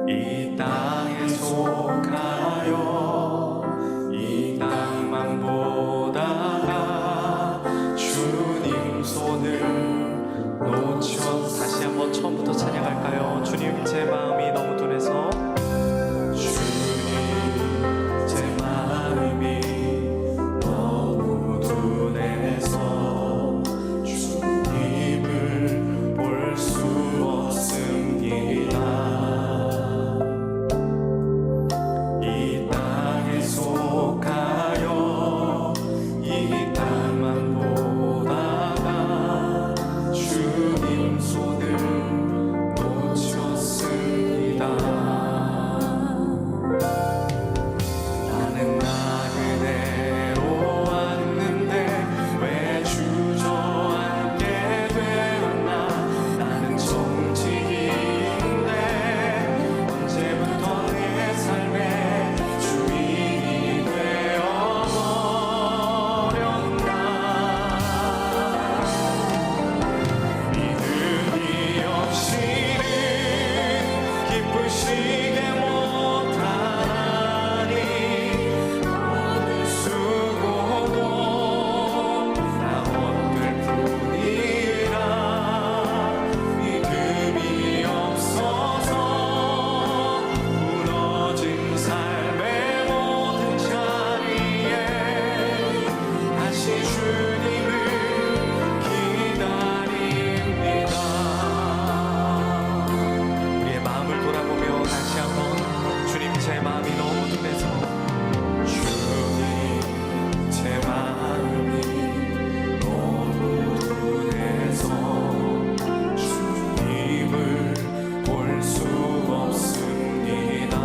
이 땅에 속하여 이 땅만 보다가 주님 손을 놓쳐. 다시 한번 처음부터 찬양할까요? 주님 제 마음이 너무 둔해서, 주님 제 마음이 너무 둔해서 주님을 볼 수 없습니다. 이 땅에 속하여 이 땅만 보다가 주님 손을 놓쳤습니다. 나는 나 그대로 왔는데 왜 주저앉게 되었나. 나는 정직인데 언제부터 내 삶의 주인이 되어버렸나. 믿음이 없이는 기쁘시게 못하니 모든 수고도 다 헛될 뿐이라. 믿음이 없어서 무너진 삶의 모든 자리에 다시 주님을 기다립니다. 우리의 마음을 돌아보며 다시 한번, 주님 제 마음이 너무 둔해서, 주님 제 마음이 너무 둔해서 주님을 볼 수 없습니다.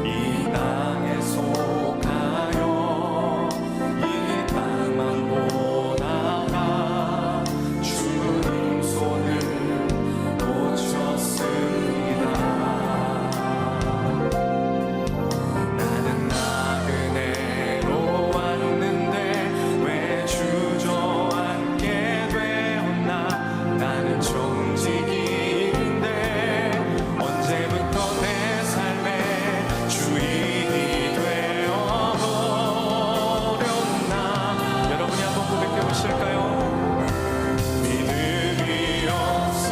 이 땅에 속하여 이 땅만 보다가 주님 손을 놓쳤습니다. 나는 나그네로 왔는데 왜 주저앉게 되었나. 나는 정직인데 언제부터 내 삶의 주인이 되어버렸나. 여러분이 한번 고백해 보실까요? 믿음이 없이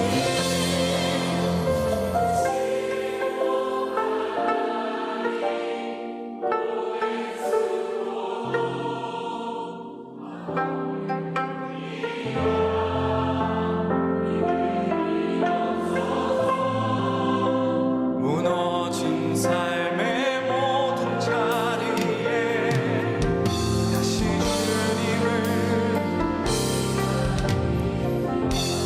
무너진 삶의 모든 자리에 다시 주님을.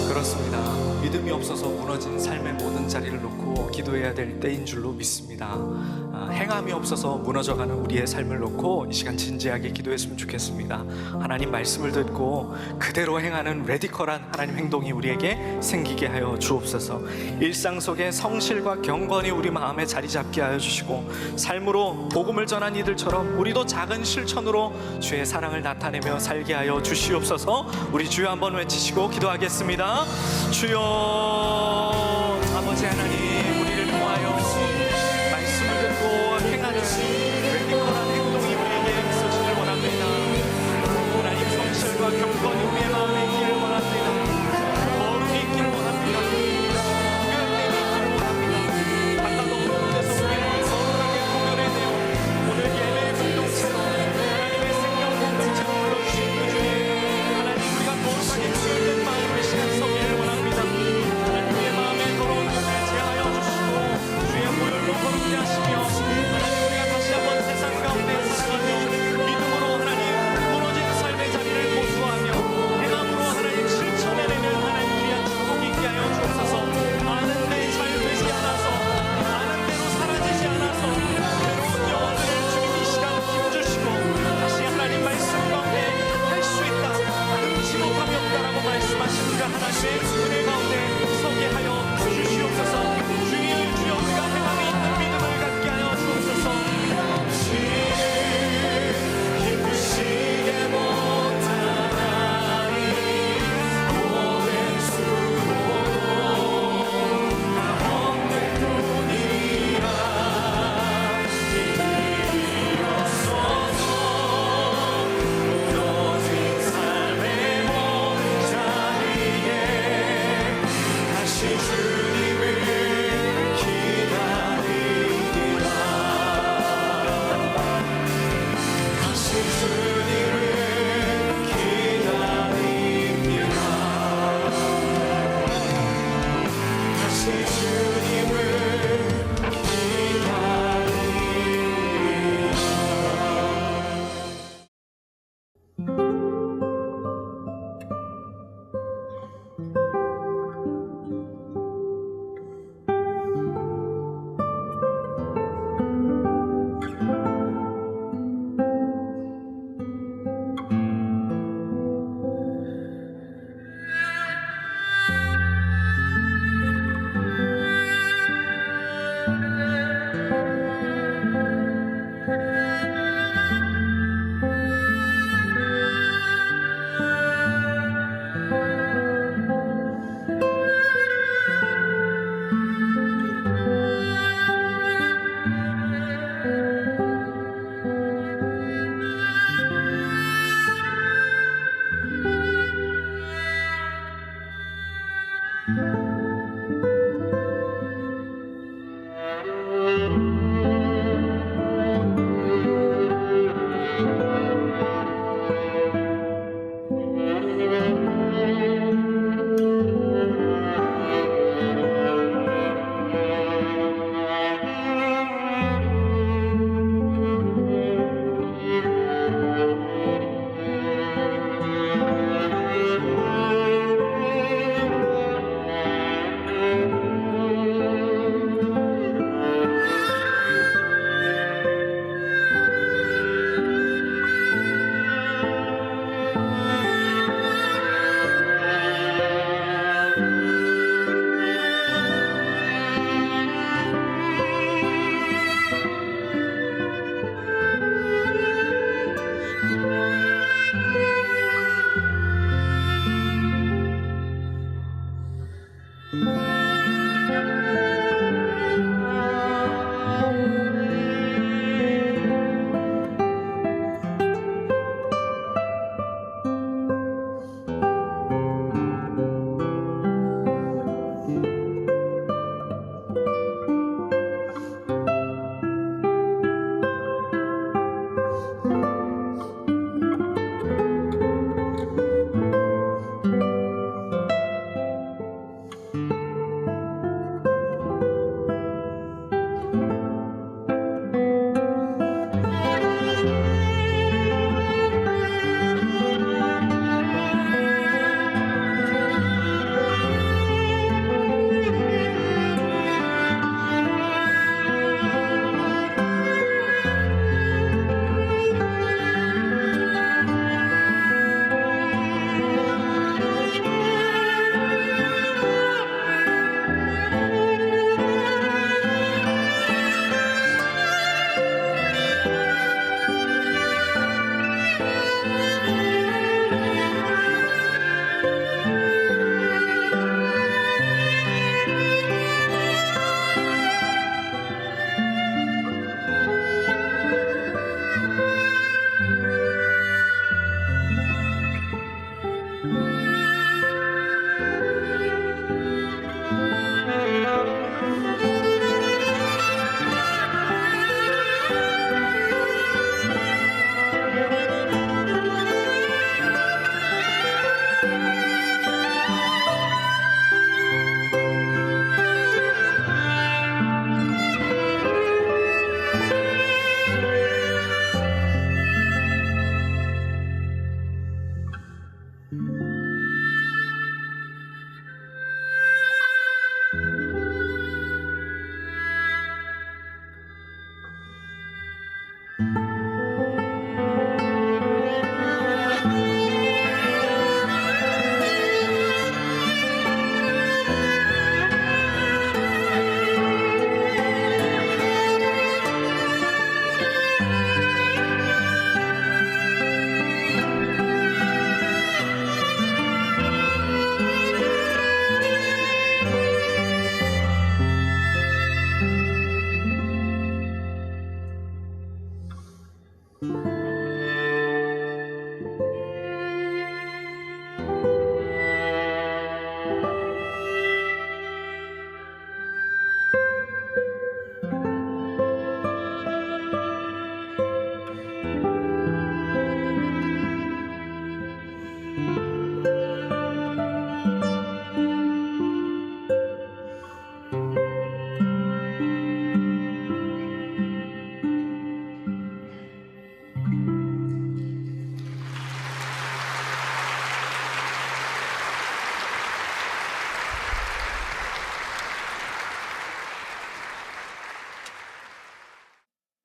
그렇습니다. 믿음이 없어서 무너진 삶의 모든 자리를 놓고 기도해야 될 때인 줄로 믿습니다. 행함이 없어서 무너져가는 우리의 삶을 놓고 이 시간 진지하게 기도했으면 좋겠습니다. 하나님 말씀을 듣고 그대로 행하는 레디컬한 하나님 행동이 우리에게 생기게 하여 주옵소서. 일상 속에 성실과 경건이 우리 마음에 자리 잡게 하여 주시고, 삶으로 복음을 전한 이들처럼 우리도 작은 실천으로 주의 사랑을 나타내며 살게 하여 주시옵소서. 우리 주여 한번 외치시고 기도하겠습니다. 주여, 아버지 하나님, 우리를 통하여 말씀을 듣고 행하는 레디컬한 행동이 우리에게 있어지길 원합니다. 하나님 성실과 경건이 우리의 마음에 있기를 원합니다. 거룩이 있기를 원합니다. 구별됨이 있기를 원합니다. 바깥 없는 곳에서 우리를 거룩하게 구별해내어 오늘 예배의 공동체로, 하나님의 생명 공동체로 불러주신 그 주에 하나님 우리가 거룩하게 구별된 마음으로 이 시간 서기를 원합니다. 하나님 우리의 마음을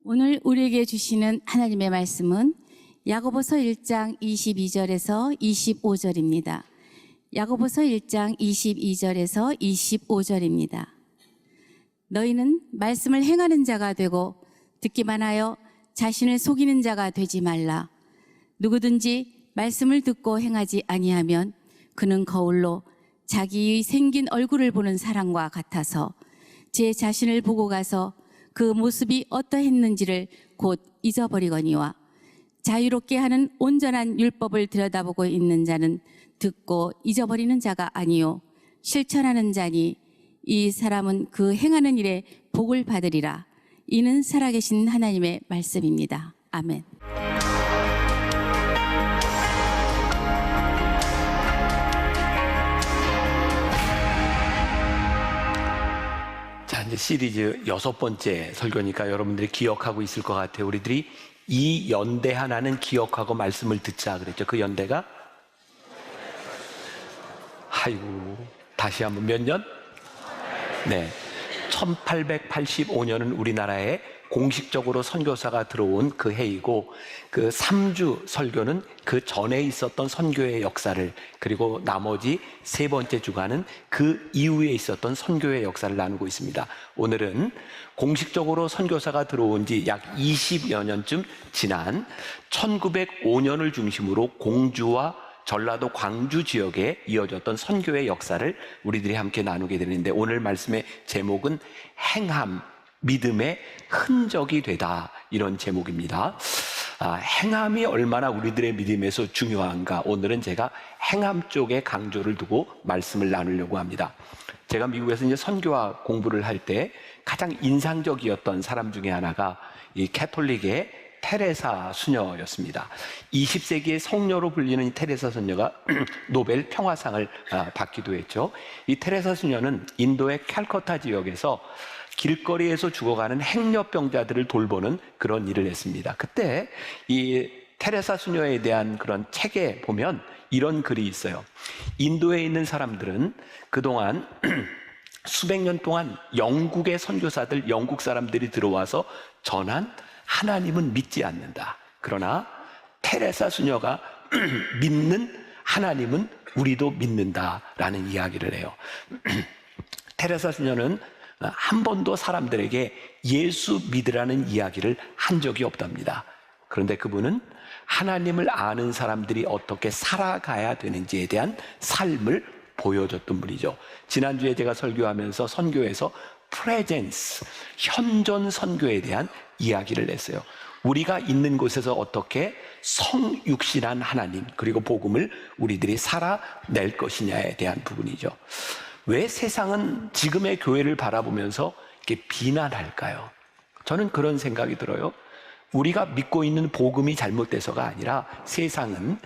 오늘 우리에게 주시는 하나님의 말씀은 야고보서 1장 22절에서 25절입니다. 야고보서 1장 22절에서 25절입니다. 너희는 말씀을 행하는 자가 되고 듣기만 하여 자신을 속이는 자가 되지 말라. 누구든지 말씀을 듣고 행하지 아니하면 그는 거울로 자기의 생긴 얼굴을 보는 사람과 같아서 제 자신을 보고 가서 그 모습이 어떠했는지를 곧 잊어버리거니와 자유롭게 하는 온전한 율법을 들여다보고 있는 자는 듣고 잊어버리는 자가 아니요 실천하는 자니 이 사람은 그 행하는 일에 복을 받으리라. 이는 살아계신 하나님의 말씀입니다. 아멘. 자, 이제 시리즈 6번째 설교니까 여러분들이 기억하고 있을 것 같아요. 우리들이 이 연대 하나는 기억하고 말씀을 듣자 그랬죠. 그 연대가 아이고 다시 한번 몇 년? 네, 1885년은 우리나라에 공식적으로 선교사가 들어온 그 해이고, 그 3주 설교는 그 전에 있었던 선교의 역사를, 그리고 나머지 3번째 주간은 그 이후에 있었던 선교의 역사를 나누고 있습니다. 오늘은 공식적으로 선교사가 들어온 지 약 20여 년쯤 지난 1905년을 중심으로 공주와 전라도 광주 지역에 이어졌던 선교의 역사를 우리들이 함께 나누게 되는데, 오늘 말씀의 제목은 행함, 믿음의 흔적이 되다, 이런 제목입니다. 행함이 얼마나 우리들의 믿음에서 중요한가, 오늘은 제가 행함 쪽에 강조를 두고 말씀을 나누려고 합니다. 제가 미국에서 이제 선교와 공부를 할 때 가장 인상적이었던 사람 중에 하나가 이 캐톨릭의 테레사 수녀였습니다. 20세기의 성녀로 불리는 이 테레사 수녀가 노벨 평화상을 받기도 했죠. 이 테레사 수녀는 인도의 캘커타 지역에서 길거리에서 죽어가는 행렬병자들을 돌보는 그런 일을 했습니다. 그때 이 테레사 수녀에 대한 그런 책에 보면 이런 글이 있어요. 인도에 있는 사람들은 그동안 수백 년 동안 영국의 선교사들, 영국 사람들이 들어와서 전한 하나님은 믿지 않는다. 그러나 테레사 수녀가 믿는 하나님은 우리도 믿는다라는 이야기를 해요. 테레사 수녀는 한 번도 사람들에게 예수 믿으라는 이야기를 한 적이 없답니다. 그런데 그분은 하나님을 아는 사람들이 어떻게 살아가야 되는지에 대한 삶을 보여줬던 분이죠. 지난주에 제가 설교하면서 선교에서 프레젠스, 현존 선교에 대한 이야기를 했어요. 우리가 있는 곳에서 어떻게 성육신한 하나님, 그리고 복음을 우리들이 살아낼 것이냐에 대한 부분이죠. 왜 세상은 지금의 교회를 바라보면서 이렇게 비난할까요? 저는 그런 생각이 들어요. 우리가 믿고 있는 복음이 잘못돼서가 아니라 세상은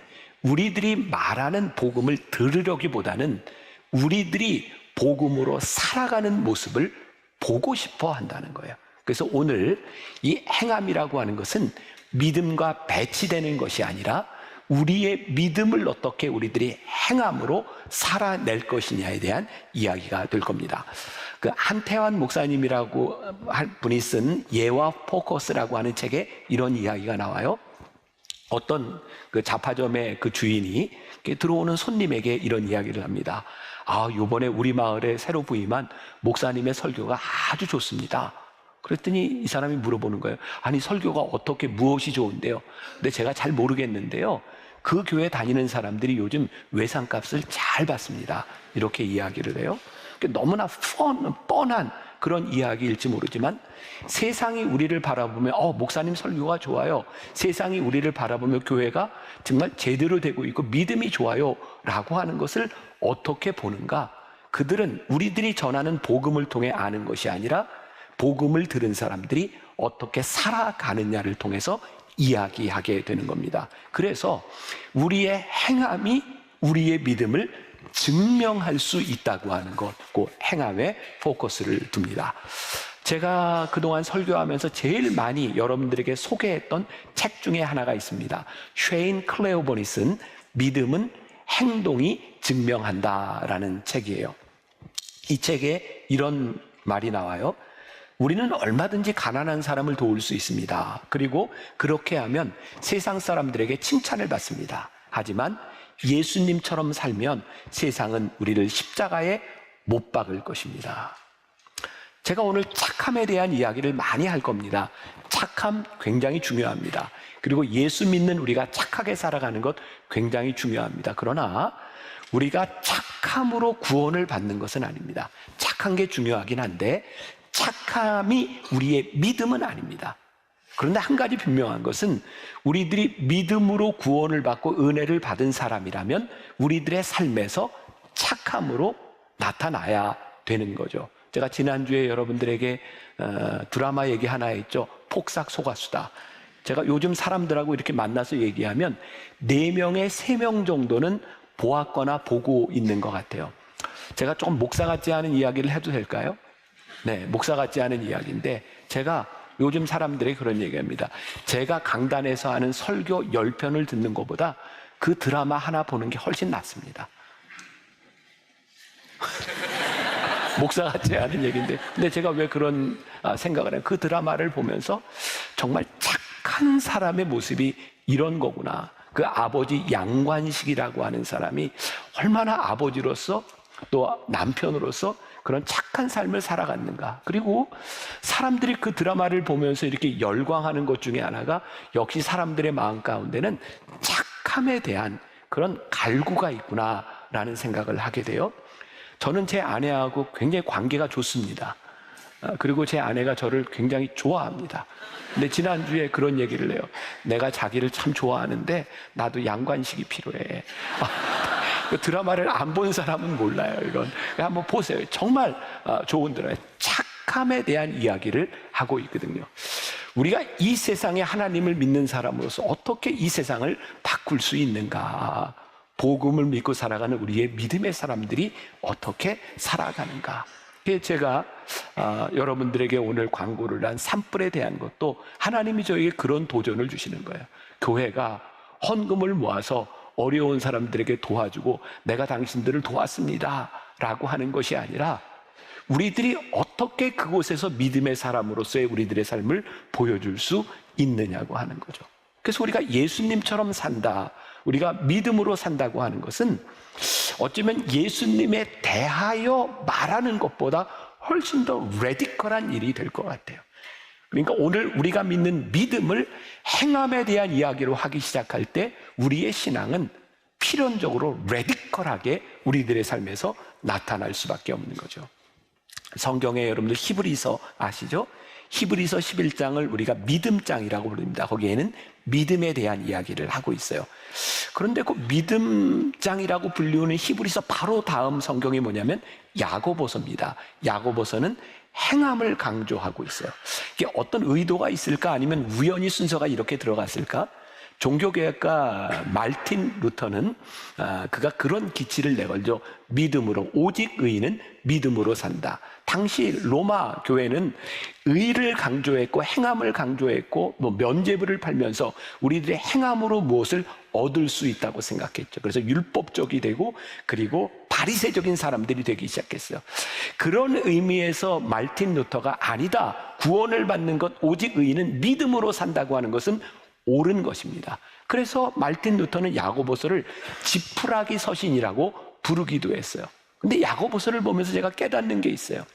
우리들이 말하는 복음을 들으려기보다는 우리들이 복음으로 살아가는 모습을 보고 싶어 한다는 거예요. 그래서 오늘 이 행함이라고 하는 것은 믿음과 배치되는 것이 아니라 우리의 믿음을 어떻게 우리들이 행함으로 살아낼 것이냐에 대한 이야기가 될 겁니다. 그 한태환 목사님이라고 할 분이 쓴 예와 포커스라고 하는 책에 이런 이야기가 나와요. 어떤 그 잡화점의 그 주인이 들어오는 손님에게 이런 이야기를 합니다. 요번에 우리 마을에 새로 부임한 목사님의 설교가 아주 좋습니다. 그랬더니 이 사람이 물어보는 거예요. 아니, 설교가 어떻게, 무엇이 좋은데요? 근데 제가 잘 모르겠는데요, 그 교회 다니는 사람들이 요즘 외상값을 잘 받습니다. 이렇게 이야기를 해요. 너무나 뻔한 그런 이야기일지 모르지만, 세상이 우리를 바라보며 목사님 설교가 좋아요, 세상이 우리를 바라보며 교회가 정말 제대로 되고 있고 믿음이 좋아요 라고 하는 것을 어떻게 보는가? 그들은 우리들이 전하는 복음을 통해 아는 것이 아니라 복음을 들은 사람들이 어떻게 살아가느냐를 통해서 이야기하게 되는 겁니다. 그래서 우리의 행함이 우리의 믿음을 증명할 수 있다고 하는 것, 그 행함에 포커스를 둡니다. 제가 그동안 설교하면서 제일 많이 여러분들에게 소개했던 책 중에 하나가 있습니다. 쉐인 클레어본이 쓴 믿음은 행동이 증명한다라는 책이에요. 이 책에 이런 말이 나와요. 우리는 얼마든지 가난한 사람을 도울 수 있습니다. 그리고 그렇게 하면 세상 사람들에게 칭찬을 받습니다. 하지만 예수님처럼 살면 세상은 우리를 십자가에 못 박을 것입니다. 제가 오늘 착함에 대한 이야기를 많이 할 겁니다. 착함 굉장히 중요합니다. 그리고 예수 믿는 우리가 착하게 살아가는 것 굉장히 중요합니다. 그러나 우리가 착함으로 구원을 받는 것은 아닙니다. 착한 게 중요하긴 한데 착함이 우리의 믿음은 아닙니다. 그런데 한 가지 분명한 것은 우리들이 믿음으로 구원을 받고 은혜를 받은 사람이라면 우리들의 삶에서 착함으로 나타나야 되는 거죠. 제가 지난주에 여러분들에게 드라마 얘기 하나 했죠. 폭삭 속았수다. 제가 요즘 사람들하고 이렇게 만나서 얘기하면 4명에 3명 정도는 보았거나 보고 있는 것 같아요. 제가 조금 목사 같지 않은 이야기를 해도 될까요? 네, 목사 같지 않은 이야기인데 제가 요즘 사람들이 그런 얘기합니다. 제가 강단에서 하는 설교 10편을 듣는 것보다 그 드라마 하나 보는 게 훨씬 낫습니다. 목사 같지 않은 얘기인데, 근데 제가 왜 그런 생각을 해요? 그 드라마를 보면서 정말 착한 사람의 모습이 이런 거구나. 그 아버지 양관식이라고 하는 사람이 얼마나 아버지로서 또 남편으로서 그런 착한 삶을 살아갔는가. 그리고 사람들이 그 드라마를 보면서 이렇게 열광하는 것 중에 하나가 역시 사람들의 마음 가운데는 착함에 대한 그런 갈구가 있구나라는 생각을 하게 돼요. 저는 제 아내하고 굉장히 관계가 좋습니다. 그리고 제 아내가 저를 굉장히 좋아합니다. 근데 지난주에 그런 얘기를 해요. 내가 자기를 참 좋아하는데 나도 양관식이 필요해. 그 드라마를 안 본 사람은 몰라요. 이건 한번 보세요. 정말 좋은 드라마. 착함에 대한 이야기를 하고 있거든요. 우리가 이 세상에 하나님을 믿는 사람으로서 어떻게 이 세상을 바꿀 수 있는가? 복음을 믿고 살아가는 우리의 믿음의 사람들이 어떻게 살아가는가? 제가 여러분들에게 오늘 광고를 한 산불에 대한 것도 하나님이 저에게 그런 도전을 주시는 거예요. 교회가 헌금을 모아서 어려운 사람들에게 도와주고 내가 당신들을 도왔습니다 라고 하는 것이 아니라 우리들이 어떻게 그곳에서 믿음의 사람으로서의 우리들의 삶을 보여줄 수 있느냐고 하는 거죠. 그래서 우리가 예수님처럼 산다, 우리가 믿음으로 산다고 하는 것은 어쩌면 예수님에 대하여 말하는 것보다 훨씬 더 레디컬한 일이 될 것 같아요. 그러니까 오늘 우리가 믿는 믿음을 행함에 대한 이야기로 하기 시작할 때 우리의 신앙은 필연적으로 레디컬하게 우리들의 삶에서 나타날 수밖에 없는 거죠. 성경에 여러분들 히브리서 아시죠? 히브리서 11장을 우리가 믿음장이라고 부릅니다. 거기에는 믿음에 대한 이야기를 하고 있어요. 그런데 그 믿음장이라고 불리우는 히브리서 바로 다음 성경이 뭐냐면 야고보서입니다. 야고보서는 행함을 강조하고 있어요. 이게 어떤 의도가 있을까? 아니면 우연히 순서가 이렇게 들어갔을까? 종교개혁가 말틴 루터는 그가 그런 기치를 내걸죠. 믿음으로, 오직 의인은 믿음으로 산다. 당시 로마 교회는 의를 강조했고 행함을 강조했고 면죄부를 팔면서 우리들의 행함으로 무엇을 얻을 수 있다고 생각했죠. 그래서 율법적이 되고 그리고 바리새적인 사람들이 되기 시작했어요. 그런 의미에서 말틴 루터가 아니다, 구원을 받는 것 오직 의인은 믿음으로 산다고 하는 것은 옳은 것입니다. 그래서 말틴 루터는 야고보서를 지푸라기 서신이라고 부르기도 했어요. 근데 야고보서를 보면서 제가 깨닫는 게 있어요.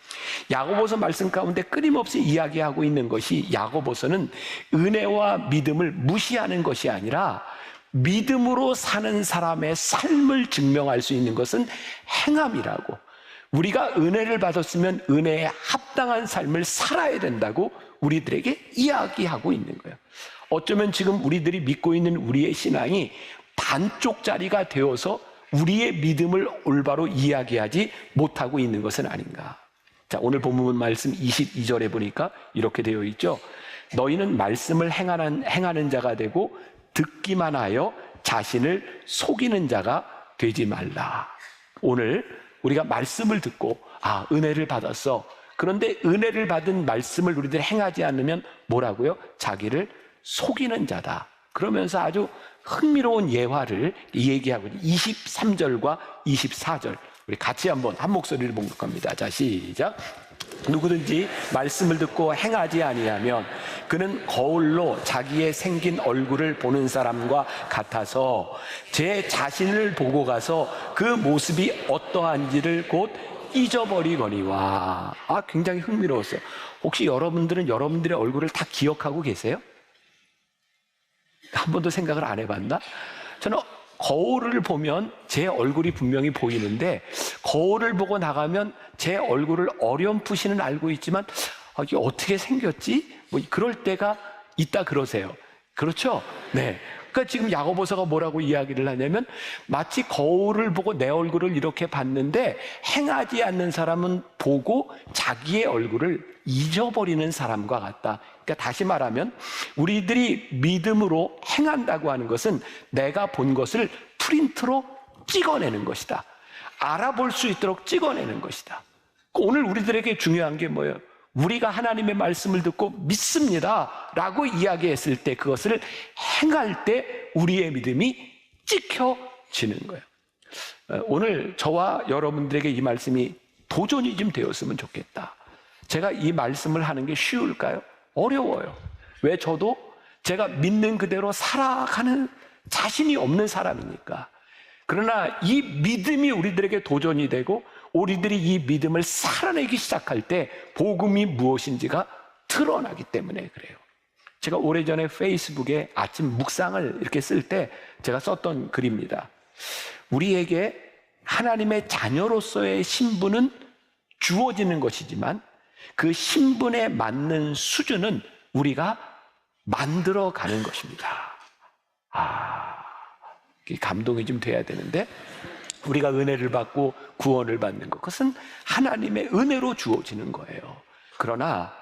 야고보서 말씀 가운데 끊임없이 이야기하고 있는 것이, 야고보서는 은혜와 믿음을 무시하는 것이 아니라 믿음으로 사는 사람의 삶을 증명할 수 있는 것은 행함이라고, 우리가 은혜를 받았으면 은혜에 합당한 삶을 살아야 된다고 우리들에게 이야기하고 있는 거예요. 어쩌면 지금 우리들이 믿고 있는 우리의 신앙이 반쪽짜리가 되어서 우리의 믿음을 올바로 이야기하지 못하고 있는 것은 아닌가. 자, 오늘 본문 말씀 22절에 보니까 이렇게 되어 있죠. 너희는 말씀을 행하는 자가 되고 듣기만 하여 자신을 속이는 자가 되지 말라. 오늘 우리가 말씀을 듣고 은혜를 받았어. 그런데 은혜를 받은 말씀을 우리들이 행하지 않으면 뭐라고요? 자기를 속이는 자다. 그러면서 아주 흥미로운 예화를 얘기하고 23절과 24절 우리 같이 한번 한 목소리를 봉독합니다. 자, 시작. 누구든지 말씀을 듣고 행하지 아니하면 그는 거울로 자기의 생긴 얼굴을 보는 사람과 같아서 제 자신을 보고 가서 그 모습이 어떠한지를 곧 잊어버리거니와. 굉장히 흥미로웠어요. 혹시 여러분들은 여러분들의 얼굴을 다 기억하고 계세요? 한 번도 생각을 안 해봤나? 저는 거울을 보면 제 얼굴이 분명히 보이는데, 거울을 보고 나가면 제 얼굴을 어렴풋이는 알고 있지만 이게 어떻게 생겼지? 그럴 때가 있다 그러세요. 그렇죠? 네. 그러니까 지금 야고보서가 뭐라고 이야기를 하냐면, 마치 거울을 보고 내 얼굴을 이렇게 봤는데 행하지 않는 사람은 보고 자기의 얼굴을 잊어버리는 사람과 같다. 그러니까 다시 말하면 우리들이 믿음으로 행한다고 하는 것은 내가 본 것을 프린트로 찍어내는 것이다. 알아볼 수 있도록 찍어내는 것이다. 오늘 우리들에게 중요한 게 뭐예요? 우리가 하나님의 말씀을 듣고 믿습니다 라고 이야기했을 때, 그것을 행할 때 우리의 믿음이 찍혀지는 거예요. 오늘 저와 여러분들에게 이 말씀이 도전이 좀 되었으면 좋겠다. 제가 이 말씀을 하는 게 쉬울까요? 어려워요. 왜? 저도 제가 믿는 그대로 살아가는 자신이 없는 사람이니까. 그러나 이 믿음이 우리들에게 도전이 되고 우리들이 이 믿음을 살아내기 시작할 때 복음이 무엇인지가 드러나기 때문에 그래요. 제가 오래전에 페이스북에 아침 묵상을 이렇게 쓸 때 제가 썼던 글입니다. 우리에게 하나님의 자녀로서의 신분은 주어지는 것이지만 그 신분에 맞는 수준은 우리가 만들어가는 것입니다. 감동이 좀 돼야 되는데, 우리가 은혜를 받고 구원을 받는 것, 그것은 하나님의 은혜로 주어지는 거예요. 그러나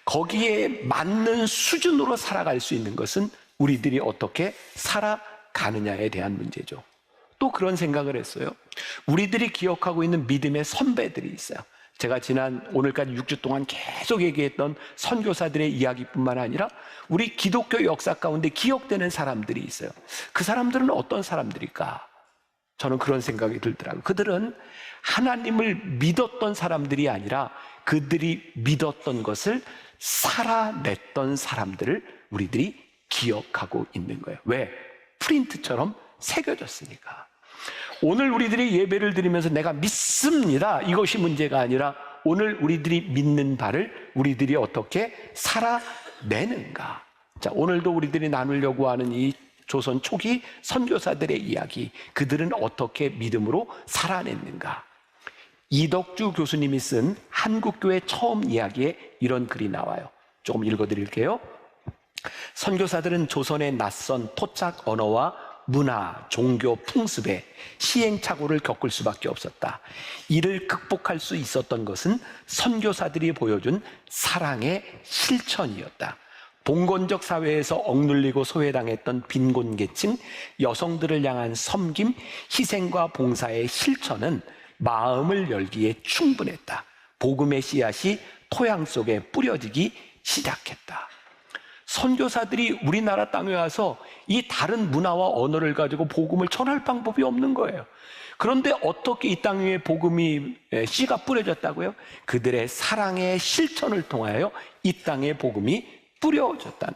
거기에 맞는 수준으로 살아갈 수 있는 것은 우리들이 어떻게 살아가느냐에 대한 문제죠. 또 그런 생각을 했어요. 우리들이 기억하고 있는 믿음의 선배들이 있어요. 제가 오늘까지 6주 동안 계속 얘기했던 선교사들의 이야기뿐만 아니라 우리 기독교 역사 가운데 기억되는 사람들이 있어요. 그 사람들은 어떤 사람들일까? 저는 그런 생각이 들더라고요. 그들은 하나님을 믿었던 사람들이 아니라 그들이 믿었던 것을 살아냈던 사람들을 우리들이 기억하고 있는 거예요. 왜? 프린트처럼 새겨졌으니까. 오늘 우리들이 예배를 드리면서 내가 믿습니다, 이것이 문제가 아니라 오늘 우리들이 믿는 바를 우리들이 어떻게 살아내는가. 자, 오늘도 우리들이 나누려고 하는 이 조선 초기 선교사들의 이야기, 그들은 어떻게 믿음으로 살아냈는가. 이덕주 교수님이 쓴 한국교회 처음 이야기에 이런 글이 나와요. 조금 읽어드릴게요. 선교사들은 조선의 낯선 토착 언어와 문화, 종교, 풍습에 시행착오를 겪을 수밖에 없었다. 이를 극복할 수 있었던 것은 선교사들이 보여준 사랑의 실천이었다. 봉건적 사회에서 억눌리고 소외당했던 빈곤계층, 여성들을 향한 섬김, 희생과 봉사의 실천은 마음을 열기에 충분했다. 복음의 씨앗이 토양 속에 뿌려지기 시작했다. 선교사들이 우리나라 땅에 와서 이 다른 문화와 언어를 가지고 복음을 전할 방법이 없는 거예요. 그런데 어떻게 이 땅 위에 복음이 씨가 뿌려졌다고요? 그들의 사랑의 실천을 통하여 이 땅에 복음이 뿌려졌다는.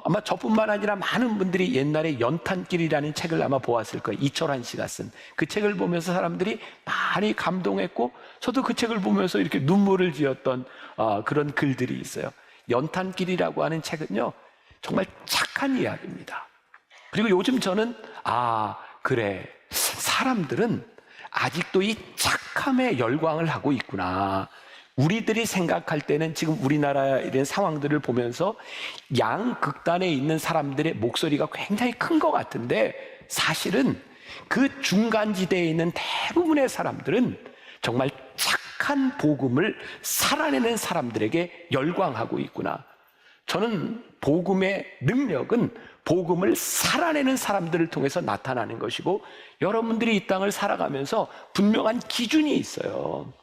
아마 저뿐만 아니라 많은 분들이 옛날에 연탄길이라는 책을 아마 보았을 거예요. 이철환 씨가 쓴 그 책을 보면서 사람들이 많이 감동했고, 저도 그 책을 보면서 이렇게 눈물을 지었던 그런 글들이 있어요. 연탄길이라고 하는 책은요, 정말 착한 이야기입니다. 그리고 요즘 저는 그래, 사람들은 아직도 이 착함에 열광을 하고 있구나. 우리들이 생각할 때는 지금 우리나라의 이런 상황들을 보면서 양극단에 있는 사람들의 목소리가 굉장히 큰 것 같은데, 사실은 그 중간지대에 있는 대부분의 사람들은 정말 착한 복음을 살아내는 사람들에게 열광하고 있구나. 저는 복음의 능력은 복음을 살아내는 사람들을 통해서 나타나는 것이고, 여러분들이 이 땅을 살아가면서 분명한 기준이 있어요.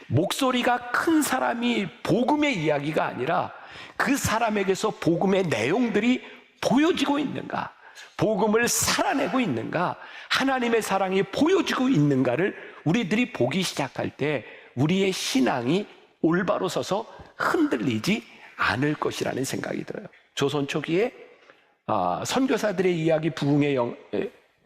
목소리가 큰 사람이 복음의 이야기가 아니라 그 사람에게서 복음의 내용들이 보여지고 있는가, 복음을 살아내고 있는가, 하나님의 사랑이 보여지고 있는가를 우리들이 보기 시작할 때 우리의 신앙이 올바로 서서 흔들리지 않을 것이라는 생각이 들어요. 조선 초기에 선교사들의 이야기, 부흥의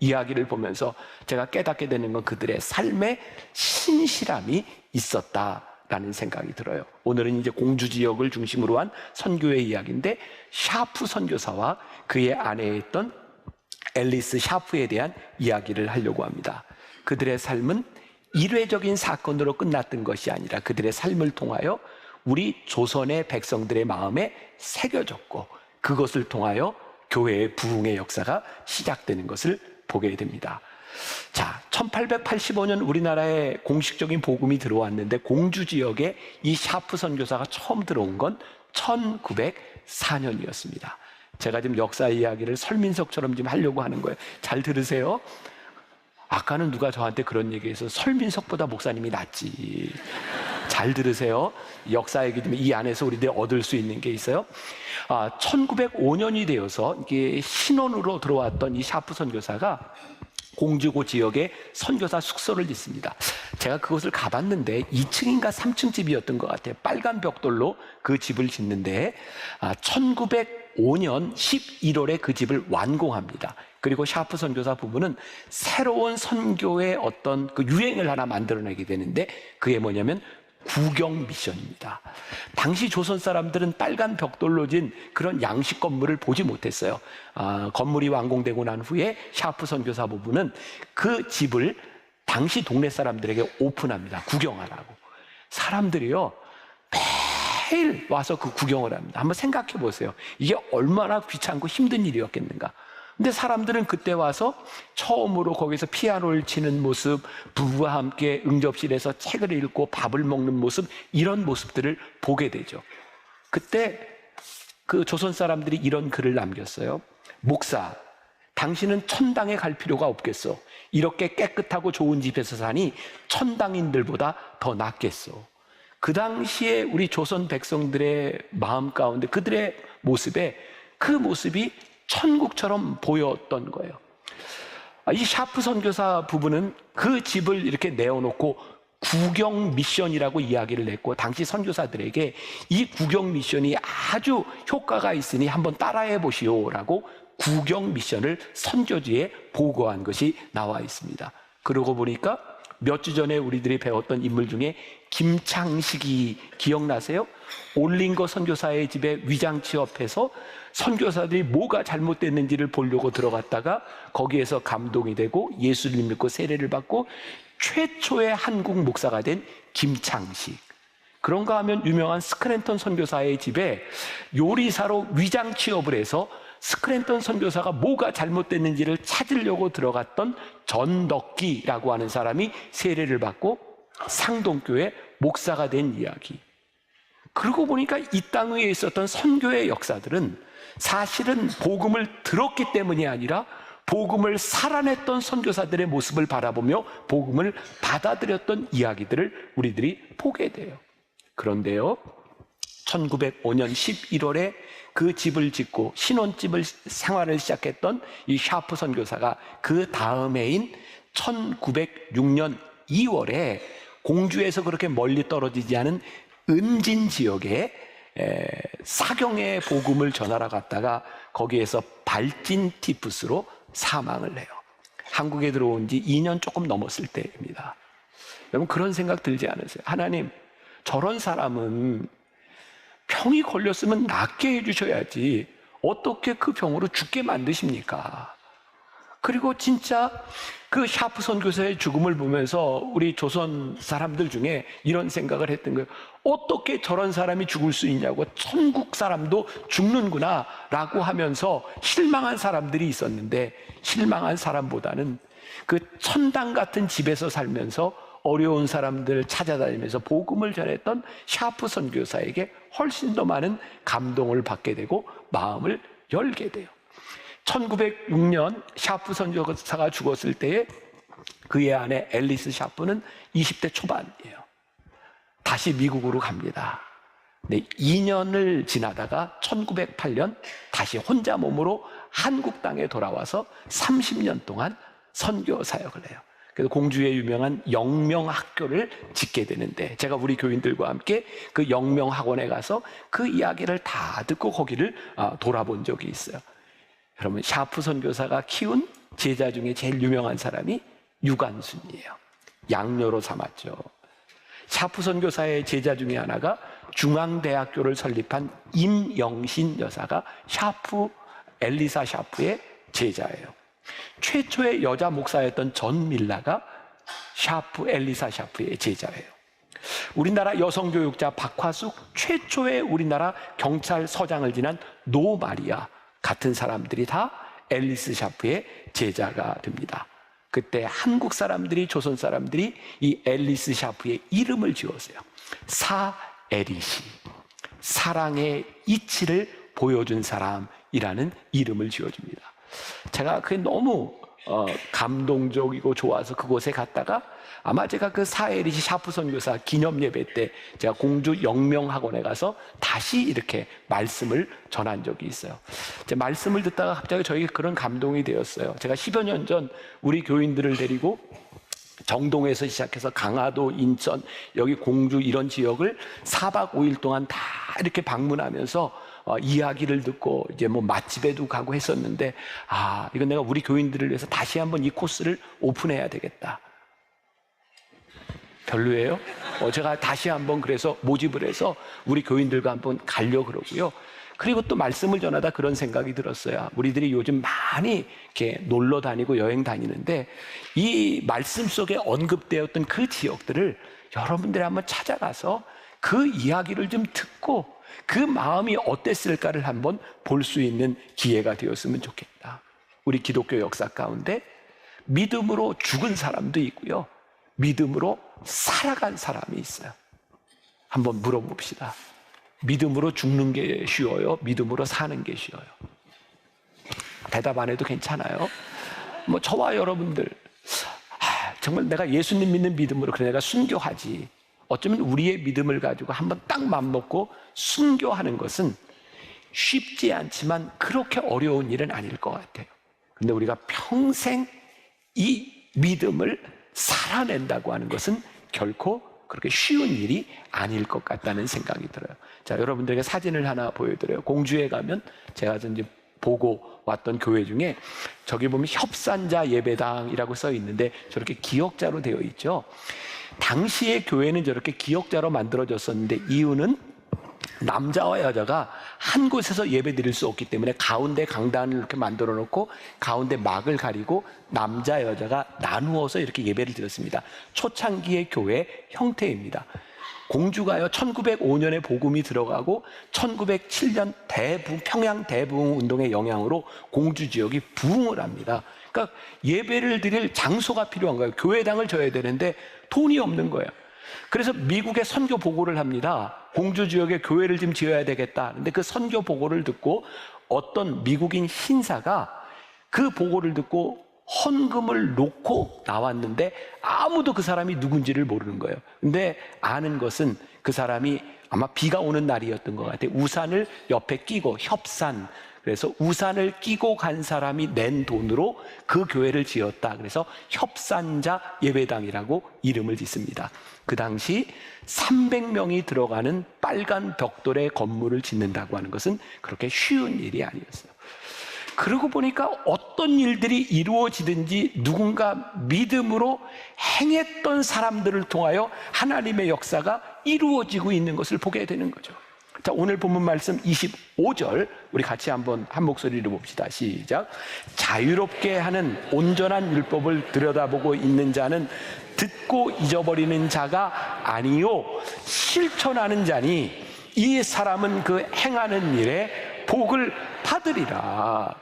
이야기를 보면서 제가 깨닫게 되는 건 그들의 삶에 신실함이 있었다라는 생각이 들어요. 오늘은 이제 공주 지역을 중심으로 한 선교의 이야기인데, 샤프 선교사와 그의 아내였던 앨리스 샤프에 대한 이야기를 하려고 합니다. 그들의 삶은 일회적인 사건으로 끝났던 것이 아니라 그들의 삶을 통하여 우리 조선의 백성들의 마음에 새겨졌고, 그것을 통하여 교회의 부흥의 역사가 시작되는 것을 보게 됩니다. 자, 1885년 우리나라에 공식적인 복음이 들어왔는데, 공주 지역에 이 샤프 선교사가 처음 들어온 건 1904년이었습니다. 제가 지금 역사 이야기를 설민석처럼 지금 하려고 하는 거예요. 잘 들으세요. 아까는 누가 저한테 그런 얘기해서 설민석보다 목사님이 낫지. 잘 들으세요. 역사 얘기 좀 이 안에서 우리들이 얻을 수 있는 게 있어요. 1905년이 되어서 이게 신혼으로 들어왔던 이 샤프 선교사가 공주고 지역에 선교사 숙소를 짓습니다. 제가 그곳을 가봤는데 2층인가 3층 집이었던 것 같아요. 빨간 벽돌로 그 집을 짓는데 1905년 11월에 그 집을 완공합니다. 그리고 샤프 선교사 부부는 새로운 선교의 어떤 그 유행을 하나 만들어내게 되는데, 그게 뭐냐면 구경 미션입니다. 당시 조선 사람들은 빨간 벽돌로 진 그런 양식 건물을 보지 못했어요. 건물이 완공되고 난 후에 샤프 선교사 부부는 그 집을 당시 동네 사람들에게 오픈합니다. 구경하라고. 사람들이요, 매일 와서 그 구경을 합니다. 한번 생각해 보세요. 이게 얼마나 귀찮고 힘든 일이었겠는가. 근데 사람들은 그때 와서 처음으로 거기서 피아노를 치는 모습, 부부와 함께 응접실에서 책을 읽고 밥을 먹는 모습, 이런 모습들을 보게 되죠. 그때 그 조선 사람들이 이런 글을 남겼어요. 목사, 당신은 천당에 갈 필요가 없겠어. 이렇게 깨끗하고 좋은 집에서 사니 천당인들보다 더 낫겠어. 그 당시에 우리 조선 백성들의 마음 가운데 그들의 모습에 그 모습이 천국처럼 보였던 거예요. 이 샤프 선교사 부부는 그 집을 이렇게 내어놓고 구경 미션이라고 이야기를 했고, 당시 선교사들에게 이 구경 미션이 아주 효과가 있으니 한번 따라해 보시오라고 구경 미션을 선교지에 보고한 것이 나와 있습니다. 그러고 보니까 몇 주 전에 우리들이 배웠던 인물 중에 김창식이 기억나세요? 올링거 선교사의 집에 위장 취업해서 선교사들이 뭐가 잘못됐는지를 보려고 들어갔다가 거기에서 감동이 되고 예수를 믿고 세례를 받고 최초의 한국 목사가 된 김창식. 그런가 하면 유명한 스크랜턴 선교사의 집에 요리사로 위장 취업을 해서 스크랜턴 선교사가 뭐가 잘못됐는지를 찾으려고 들어갔던 전덕기라고 하는 사람이 세례를 받고 상동교회 목사가 된 이야기. 그러고 보니까 이 땅 위에 있었던 선교의 역사들은 사실은 복음을 들었기 때문이 아니라 복음을 살아냈던 선교사들의 모습을 바라보며 복음을 받아들였던 이야기들을 우리들이 보게 돼요. 그런데요, 1905년 11월에 그 집을 짓고 신혼집을 생활을 시작했던 이 샤프 선교사가 그 다음 해인 1906년 2월에 공주에서 그렇게 멀리 떨어지지 않은 은진 지역에 사경의 복음을 전하러 갔다가 거기에서 발진 티푸스로 사망을 해요. 한국에 들어온 지 2년 조금 넘었을 때입니다. 여러분, 그런 생각 들지 않으세요? 하나님, 저런 사람은 병이 걸렸으면 낫게 해주셔야지 어떻게 그 병으로 죽게 만드십니까? 그리고 진짜 그 샤프 선교사의 죽음을 보면서 우리 조선 사람들 중에 이런 생각을 했던 거예요. 어떻게 저런 사람이 죽을 수 있냐고, 천국 사람도 죽는구나 라고 하면서 실망한 사람들이 있었는데, 실망한 사람보다는 그 천당 같은 집에서 살면서 어려운 사람들 찾아다니면서 복음을 전했던 샤프 선교사에게 훨씬 더 많은 감동을 받게 되고 마음을 열게 돼요. 1906년 샤프 선교사가 죽었을 때에 그의 아내 앨리스 샤프는 20대 초반이에요. 다시 미국으로 갑니다. 네, 2년을 지나다가 1908년 다시 혼자 몸으로 한국 땅에 돌아와서 30년 동안 선교 사역을 해요. 그래서 공주의 유명한 영명학교를 짓게 되는데, 제가 우리 교인들과 함께 그 영명학원에 가서 그 이야기를 다 듣고 거기를 돌아본 적이 있어요. 여러분, 샤프 선교사가 키운 제자 중에 제일 유명한 사람이 유관순이에요. 양녀로 삼았죠. 샤프 선교사의 제자 중에 하나가 중앙대학교를 설립한 임영신 여사가 엘리사 샤프의 제자예요. 최초의 여자 목사였던 전 밀라가 엘리사 샤프의 제자예요. 우리나라 여성교육자 박화숙, 최초의 우리나라 경찰서장을 지난 노 마리아 같은 사람들이 다 앨리스 샤프의 제자가 됩니다. 그때 한국 사람들이, 조선 사람들이 이 앨리스 샤프의 이름을 지었어요. 사에리시, 사랑의 이치를 보여준 사람이라는 이름을 지어줍니다. 제가 그게 너무 감동적이고 좋아서 그곳에 갔다가, 아마 제가 그 사에리시 샤프 선교사 기념 예배 때 제가 공주 영명학원에 가서 다시 이렇게 말씀을 전한 적이 있어요. 제 말씀을 듣다가 갑자기 저에게 그런 감동이 되었어요. 제가 10여 년 전 우리 교인들을 데리고 정동에서 시작해서 강화도, 인천, 여기 공주 이런 지역을 4박 5일 동안 다 이렇게 방문하면서 이야기를 듣고 이제 뭐 맛집에도 가고 했었는데, 이건 내가 우리 교인들을 위해서 다시 한번 이 코스를 오픈해야 되겠다. 별로예요? 제가 다시 한번 그래서 모집을 해서 우리 교인들과 한번 가려고 그러고요. 그리고 또 말씀을 전하다 그런 생각이 들었어요. 우리들이 요즘 많이 이렇게 놀러 다니고 여행 다니는데, 이 말씀 속에 언급되었던 그 지역들을 여러분들이 한번 찾아가서 그 이야기를 좀 듣고 그 마음이 어땠을까를 한번 볼 수 있는 기회가 되었으면 좋겠다. 우리 기독교 역사 가운데 믿음으로 죽은 사람도 있고요, 믿음으로 살아간 사람이 있어요. 한번 물어봅시다. 믿음으로 죽는 게 쉬워요? 믿음으로 사는 게 쉬워요? 대답 안 해도 괜찮아요. 뭐 저와 여러분들, 정말 내가 예수님 믿는 믿음으로 그래 내가 순교하지, 어쩌면 우리의 믿음을 가지고 한번 딱 맘먹고 순교하는 것은 쉽지 않지만 그렇게 어려운 일은 아닐 것 같아요. 근데 우리가 평생 이 믿음을 살아낸다고 하는 것은 결코 그렇게 쉬운 일이 아닐 것 같다는 생각이 들어요. 자, 여러분들에게 사진을 하나 보여드려요. 공주에 가면 제가 이제 보고 왔던 교회 중에 저기 보면 협산자 예배당이라고 써 있는데 저렇게 기역자로 되어 있죠. 당시의 교회는 저렇게 기역자로 만들어졌었는데, 이유는 남자와 여자가 한 곳에서 예배 드릴 수 없기 때문에 가운데 강단을 이렇게 만들어 놓고 가운데 막을 가리고 남자 여자가 나누어서 이렇게 예배를 드렸습니다. 초창기의 교회 형태입니다. 공주가요 1905년에 복음이 들어가고 1907년 평양 대부흥 운동의 영향으로 공주 지역이 부흥을 합니다. 그러니까 예배를 드릴 장소가 필요한 거예요. 교회당을 져야 되는데 돈이 없는 거예요. 그래서 미국에 선교 보고를 합니다. 공주 지역에 교회를 좀 지어야 되겠다. 근데 그 선교 보고를 듣고 어떤 미국인 신사가 그 보고를 듣고 헌금을 놓고 나왔는데 아무도 그 사람이 누군지를 모르는 거예요. 근데 아는 것은 그 사람이 아마 비가 오는 날이었던 것 같아요. 우산을 옆에 끼고, 협산, 그래서 우산을 끼고 간 사람이 낸 돈으로 그 교회를 지었다. 그래서 협산자 예배당이라고 이름을 짓습니다. 그 당시 300명이 들어가는 빨간 벽돌의 건물을 짓는다고 하는 것은 그렇게 쉬운 일이 아니었어요. 그러고 보니까 어떤 일들이 이루어지든지 누군가 믿음으로 행했던 사람들을 통하여 하나님의 역사가 이루어지고 있는 것을 보게 되는 거죠. 자, 오늘 본문 말씀 25절 우리 같이 한번 한 목소리로 봅시다. 시작. 자유롭게 하는 온전한 율법을 들여다보고 있는 자는 듣고 잊어버리는 자가 아니요 실천하는 자니 이 사람은 그 행하는 일에 복을 받으리라.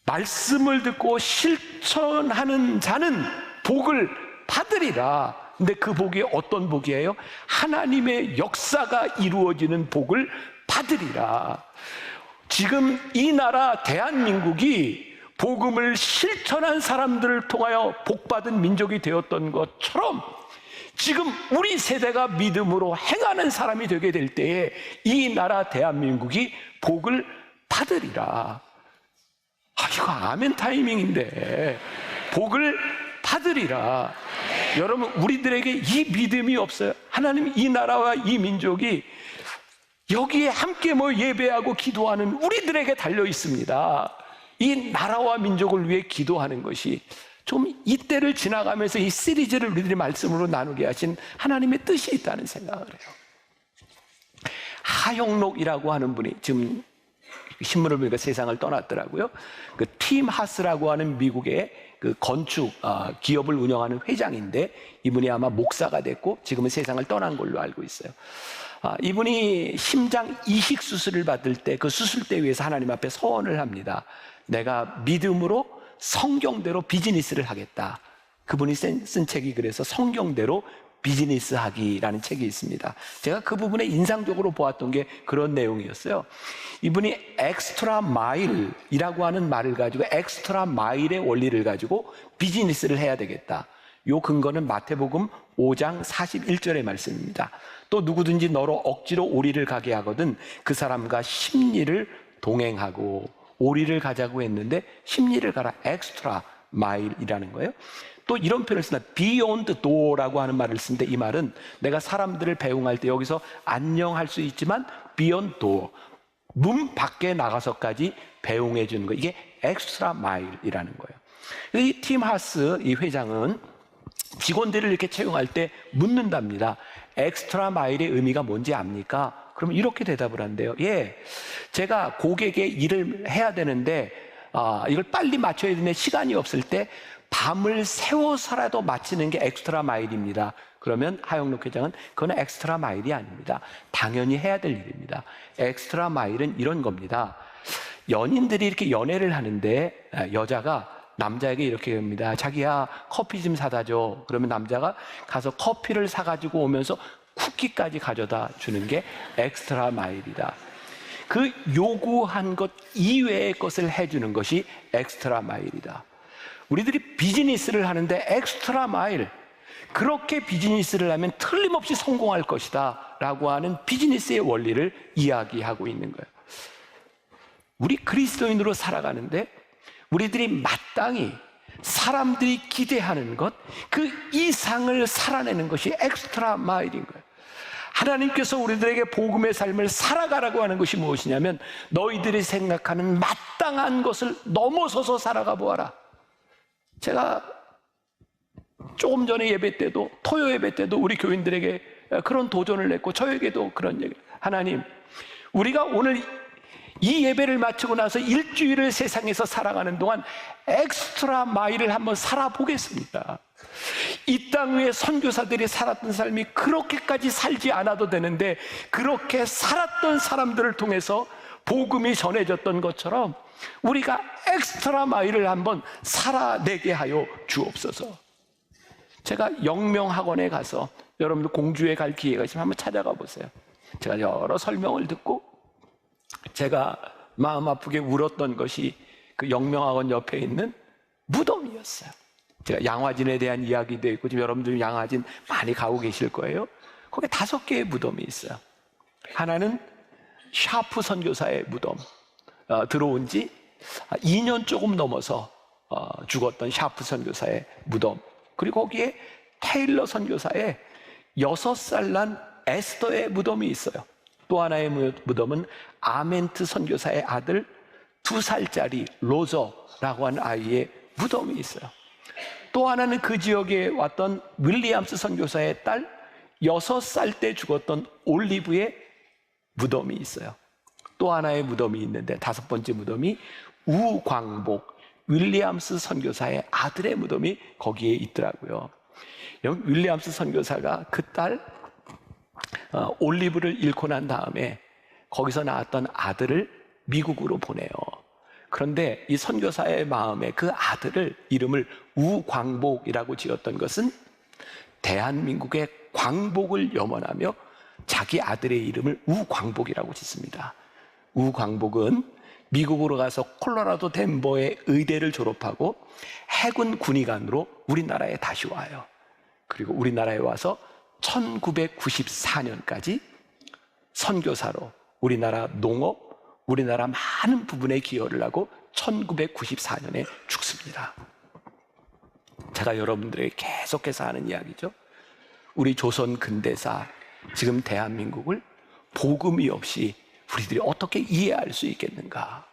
말씀을 듣고 실천하는 자는 복을 받으리라. 근데 그 복이 어떤 복이에요? 하나님의 역사가 이루어지는 복을 받으리라. 지금 이 나라 대한민국이 복음을 실천한 사람들을 통하여 복받은 민족이 되었던 것처럼 지금 우리 세대가 믿음으로 행하는 사람이 되게 될 때에 이 나라 대한민국이 복을 받으리라. 이거 아멘 타이밍인데 복을 받으리라. 여러분, 우리들에게 이 믿음이 없어요. 하나님, 이 나라와 이 민족이 여기에 함께 예배하고 기도하는 우리들에게 달려 있습니다. 이 나라와 민족을 위해 기도하는 것이 좀 이때를 지나가면서 이 시리즈를 우리들이 말씀으로 나누게 하신 하나님의 뜻이 있다는 생각을 해요. 하영록이라고 하는 분이 지금 신문을 보니까 세상을 떠났더라고요. 그 팀 하스라고 하는 미국의 그 건축 기업을 운영하는 회장인데 이분이 아마 목사가 됐고 지금은 세상을 떠난 걸로 알고 있어요. 이분이 심장 이식 수술을 받을 때 그 수술대 위에서 하나님 앞에 서원을 합니다. 내가 믿음으로 성경대로 비즈니스를 하겠다. 그분이 쓴 책이 그래서 성경대로 비즈니스 하기라는 책이 있습니다. 제가 그 부분에 인상적으로 보았던 게 그런 내용이었어요. 이분이 엑스트라 마일이라고 하는 말을 가지고 엑스트라 마일의 원리를 가지고 비즈니스를 해야 되겠다. 요 근거는 마태복음 5장 41절의 말씀입니다. 또 누구든지 너로 억지로 오리를 가게 하거든 그 사람과 십리를 동행하고, 오리를 가자고 했는데 십리를 가라. 엑스트라 마일이라는 거예요. 또 이런 표현을 쓴다. beyond door라고 하는 말을 쓰는데 이 말은 내가 사람들을 배웅할 때 여기서 안녕할 수 있지만 beyond door, 문 밖에 나가서까지 배웅해 주는 거, 이게 엑스트라 마일이라는 거예요. 이 팀 하스 이 회장은 직원들을 이렇게 채용할 때 묻는답니다. 엑스트라 마일의 의미가 뭔지 압니까? 그러면 이렇게 대답을 한대요. 예, 제가 고객의 일을 해야 되는데 이걸 빨리 맞춰야 되는데 시간이 없을 때 밤을 새워서라도 마치는 게 엑스트라 마일입니다. 그러면 하영록 회장은 그건 엑스트라 마일이 아닙니다. 당연히 해야 될 일입니다. 엑스트라 마일은 이런 겁니다. 연인들이 이렇게 연애를 하는데 여자가 남자에게 이렇게 합니다. 자기야, 커피 좀 사다 줘. 그러면 남자가 가서 커피를 사가지고 오면서 쿠키까지 가져다 주는 게 엑스트라 마일이다. 그 요구한 것 이외의 것을 해주는 것이 엑스트라 마일이다. 우리들이 비즈니스를 하는데 엑스트라 마일, 그렇게 비즈니스를 하면 틀림없이 성공할 것이다 라고 하는 비즈니스의 원리를 이야기하고 있는 거예요. 우리 그리스도인으로 살아가는데 우리들이 마땅히 사람들이 기대하는 것, 그 이상을 살아내는 것이 엑스트라 마일인 거예요. 하나님께서 우리들에게 복음의 삶을 살아가라고 하는 것이 무엇이냐면 너희들이 생각하는 마땅한 것을 넘어서서 살아가 보아라. 제가 조금 전에 예배 때도, 토요 예배 때도 우리 교인들에게 그런 도전을 냈고 저에게도 그런 얘기. 하나님, 우리가 오늘 이 예배를 마치고 나서 일주일을 세상에서 살아가는 동안 엑스트라 마일을 한번 살아보겠습니다. 이 땅 위에 선교사들이 살았던 삶이 그렇게까지 살지 않아도 되는데 그렇게 살았던 사람들을 통해서 복음이 전해졌던 것처럼 우리가 엑스트라 마일을 한번 살아내게 하여 주옵소서. 제가 영명학원에 가서 여러분들 공주에 갈 기회가 있으면 한번 찾아가 보세요. 제가 여러 설명을 듣고 제가 마음 아프게 울었던 것이 그 영명학원 옆에 있는 무덤이었어요. 제가 양화진에 대한 이야기도 있고 지금 여러분들 양화진 많이 가고 계실 거예요. 거기에 5개의 무덤이 있어요. 하나는 샤프 선교사의 무덤, 들어온 지 2년 조금 넘어서 죽었던 샤프 선교사의 무덤, 그리고 거기에 테일러 선교사의 6살 난 에스더의 무덤이 있어요. 또 하나의 무덤은 아멘트 선교사의 아들 2살짜리 로저라고 하는 아이의 무덤이 있어요. 또 하나는 그 지역에 왔던 윌리엄스 선교사의 딸 6살 때 죽었던 올리브의 무덤이 있어요. 또 하나의 무덤이 있는데 5번째 무덤이 우광복 윌리엄스 선교사의 아들의 무덤이 거기에 있더라고요. 윌리엄스 선교사가 그 딸 올리브를 잃고 난 다음에 거기서 낳았던 아들을 미국으로 보내요. 그런데 이 선교사의 마음에 그 아들을 이름을 우광복이라고 지었던 것은 대한민국의 광복을 염원하며 자기 아들의 이름을 우광복이라고 짓습니다. 우광복은 미국으로 가서 콜로라도 덴버의 의대를 졸업하고 해군 군의관으로 우리나라에 다시 와요. 그리고 우리나라에 와서 1994년까지 선교사로 우리나라 농업, 우리나라 많은 부분에 기여를 하고 1994년에 죽습니다. 제가 여러분들에게 계속해서 하는 이야기죠. 우리 조선 근대사, 지금 대한민국을 복음이 없이 우리들이 어떻게 이해할 수 있겠는가?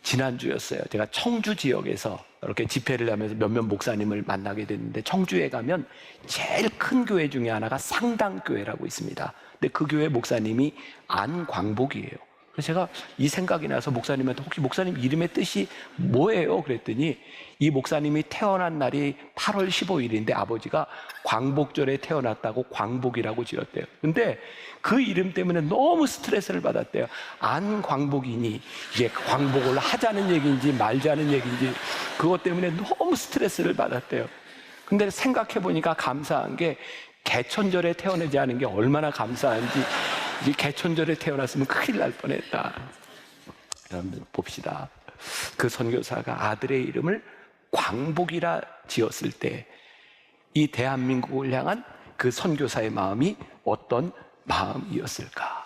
지난주였어요. 제가 청주 지역에서 이렇게 집회를 하면서 몇몇 목사님을 만나게 됐는데, 청주에 가면 제일 큰 교회 중에 하나가 상당교회라고 있습니다. 근데 그 교회 목사님이 안광복이에요. 그래서 제가 이 생각이 나서 목사님한테 혹시 목사님 이름의 뜻이 뭐예요? 그랬더니 이 목사님이 태어난 날이 8월 15일인데 아버지가 광복절에 태어났다고 광복이라고 지었대요. 근데 그 이름 때문에 너무 스트레스를 받았대요. 안광복이니 이게 광복을 하자는 얘기인지 말자는 얘기인지 그것 때문에 너무 스트레스를 받았대요. 근데 생각해 보니까 감사한 게 개천절에 태어나지 않은 게 얼마나 감사한지, 이 개천절에 태어났으면 큰일 날 뻔했다. 여러분들 봅시다. 그 선교사가 아들의 이름을 광복이라 지었을 때 이 대한민국을 향한 그 선교사의 마음이 어떤 마음이었을까?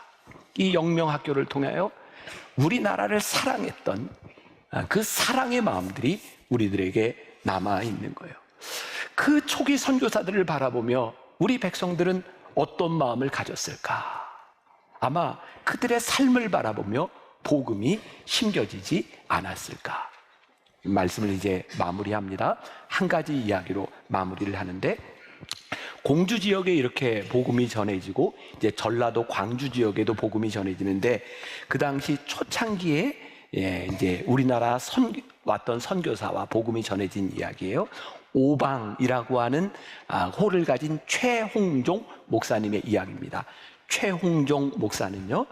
이 영명학교를 통하여 우리나라를 사랑했던 그 사랑의 마음들이 우리들에게 남아있는 거예요. 그 초기 선교사들을 바라보며 우리 백성들은 어떤 마음을 가졌을까? 아마 그들의 삶을 바라보며 복음이 심겨지지 않았을까? 말씀을 이제 마무리합니다. 한 가지 이야기로 마무리를 하는데, 공주 지역에 이렇게 복음이 전해지고 이제 전라도 광주 지역에도 복음이 전해지는데, 그 당시 초창기에 이제 우리나라 왔던 선교사와 복음이 전해진 이야기예요. 오방이라고 하는 호를 가진 최홍종 목사님의 이야기입니다. 최홍종 목사는요,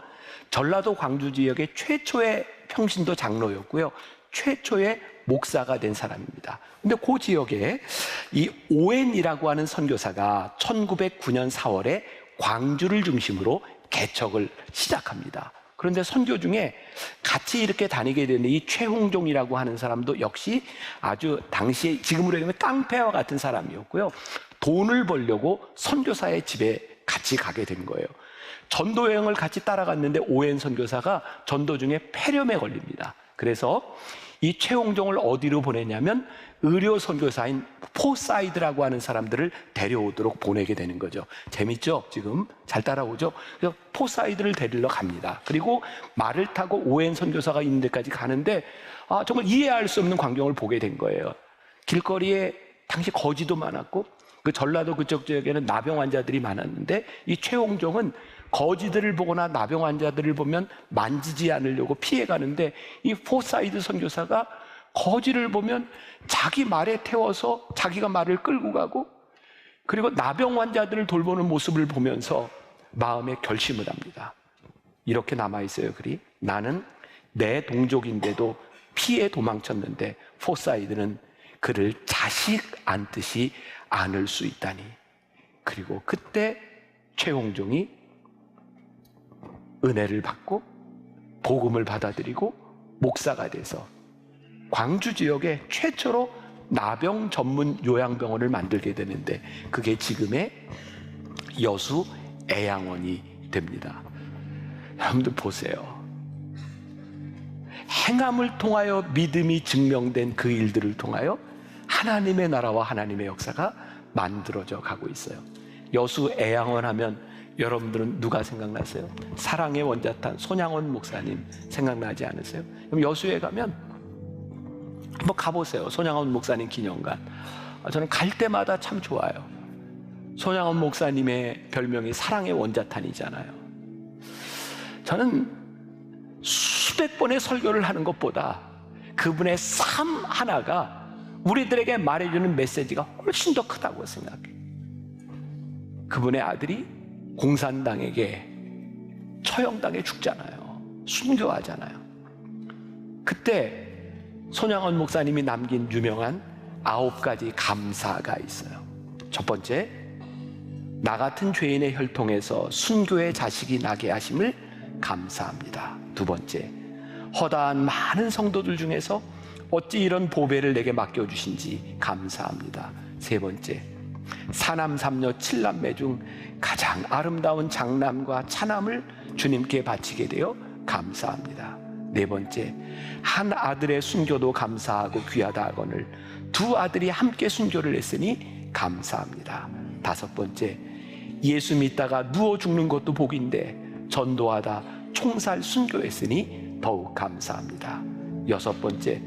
전라도 광주 지역의 최초의 평신도 장로였고요, 최초의 목사가 된 사람입니다. 근데 그 지역에 이 오웬이라고 하는 선교사가 1909년 4월에 광주를 중심으로 개척을 시작합니다. 그런데 선교 중에 같이 이렇게 다니게 되는 이 최홍종이라고 하는 사람도 역시 아주 당시에 지금으로 얘기하면 깡패와 같은 사람이었고요, 돈을 벌려고 선교사의 집에 같이 가게 된 거예요. 전도 여행을 같이 따라갔는데 오웬 선교사가 전도 중에 폐렴에 걸립니다. 그래서 이 최홍종을 어디로 보내냐면 의료 선교사인 포사이드라고 하는 사람들을 데려오도록 보내게 되는 거죠. 재밌죠? 지금 잘 따라오죠? 그래서 포사이드를 데리러 갑니다. 그리고 말을 타고 오웬 선교사가 있는 데까지 가는데 정말 이해할 수 없는 광경을 보게 된 거예요. 길거리에 당시 거지도 많았고 그 전라도 그쪽 지역에는 나병 환자들이 많았는데, 이 최홍종은 거지들을 보거나 나병 환자들을 보면 만지지 않으려고 피해가는데, 이 포사이드 선교사가 거지를 보면 자기 말에 태워서 자기가 말을 끌고 가고, 그리고 나병 환자들을 돌보는 모습을 보면서 마음에 결심을 합니다. 이렇게 남아있어요, 글이. 나는 내 동족인데도 피해 도망쳤는데 포사이드는 그를 자식 안듯이 안을 수 있다니. 그리고 그때 최홍종이 은혜를 받고 복음을 받아들이고 목사가 돼서 광주 지역에 최초로 나병 전문 요양병원을 만들게 되는데 그게 지금의 여수 애양원이 됩니다. 여러분들 보세요. 행함을 통하여 믿음이 증명된 그 일들을 통하여 하나님의 나라와 하나님의 역사가 만들어져 가고 있어요. 여수 애양원 하면 여러분들은 누가 생각나세요? 사랑의 원자탄 손양원 목사님 생각나지 않으세요? 그럼 여수에 가면 한번 가보세요. 손양원 목사님 기념관. 저는 갈 때마다 참 좋아요. 손양원 목사님의 별명이 사랑의 원자탄이잖아요. 저는 수백 번의 설교를 하는 것보다 그분의 삶 하나가 우리들에게 말해주는 메시지가 훨씬 더 크다고 생각해요. 그분의 아들이 공산당에게 처형당해 죽잖아요. 순교하잖아요. 그때 손양원 목사님이 남긴 유명한 9가지 감사가 있어요. 첫 번째, 나 같은 죄인의 혈통에서 순교의 자식이 나게 하심을 감사합니다. 두 번째, 허다한 많은 성도들 중에서 어찌 이런 보배를 내게 맡겨주신지 감사합니다. 세 번째, 사남 삼녀 칠남매 중 가장 아름다운 장남과 차남을 주님께 바치게 되어 감사합니다. 네 번째, 한 아들의 순교도 감사하고 귀하다 하거늘 두 아들이 함께 순교를 했으니 감사합니다. 다섯 번째, 예수 믿다가 누워 죽는 것도 복인데 전도하다 총살 순교했으니 더욱 감사합니다. 여섯 번째,